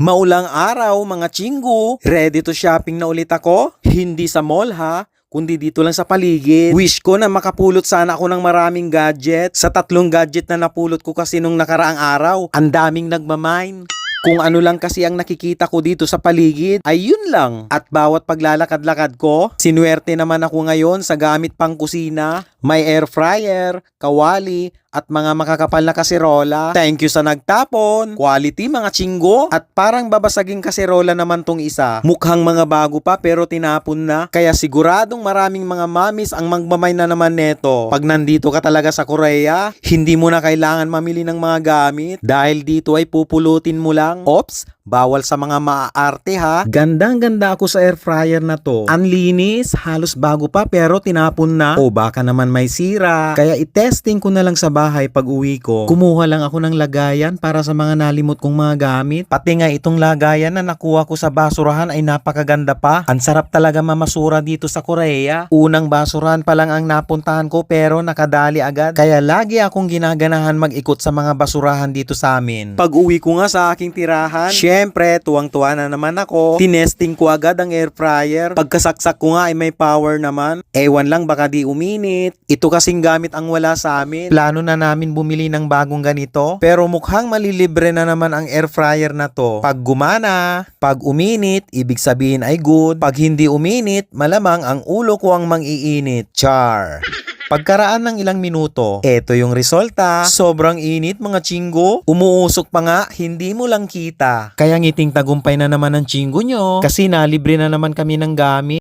Maulang araw mga chinggo, ready to shopping na ulit ako? Hindi sa mall ha, kundi dito lang sa paligid. Wish ko na makapulot sana ako ng maraming gadget. Sa 3 gadget na napulot ko kasi nung nakaraang araw, ang daming nagmamine. Kung ano lang kasi ang nakikita ko dito sa paligid, ay yun lang. At bawat paglalakad-lakad ko, sinuwerte naman ako ngayon sa gamit pang kusina. May air fryer, kawali, at mga makakapal na kaserola. Thank you sa nagtapon. Quality mga chinggo. At parang babasaging kaserola naman tong isa. Mukhang mga bago pa pero tinapon na. Kaya siguradong maraming mga mamis ang magmamay na naman neto. Pag nandito ka talaga sa Korea, hindi mo na kailangan mamili ng mga gamit. Dahil dito ay pupulutin mo lang. Ops, bawal sa mga maaarte ha. Gandang-ganda ako sa air fryer na to. Ang linis, halos bago pa pero tinapon na. O baka naman may sira. Kaya itesting ko na lang sa bahay pag uwi ko. Kumuha lang ako ng lagayan para sa mga nalimot kong mga gamit. Pati nga itong lagayan na nakuha ko sa basurahan ay napakaganda pa. Ang sarap talaga mamasura dito sa Korea. Unang basurahan pa lang ang napuntahan ko pero nakadali agad. Kaya lagi akong ginaganahan mag-ikot sa mga basurahan dito sa amin. Pag uwi ko nga sa aking tirahan, syempre tuwang-tuwa na naman ako. Tinesting ko agad ang air fryer. Pagkasaksak ko nga ay may power naman. Ewan lang baka di uminit. Ito kasing gamit ang wala sa amin. Plano na namin bumili ng bagong ganito. Pero mukhang malilibre na naman ang air fryer na to. Pag gumana, pag uminit, ibig sabihin ay good. Pag hindi uminit, malamang ang ulo ko ang mang-iinit. Char! Pagkaraan ng ilang minuto, eto yung resulta. Sobrang init mga chinggo. Umuusok pa nga, hindi mo lang kita. Kaya ngiting tagumpay na naman ang chinggo nyo. Kasi nalibre na naman kami ng gamit.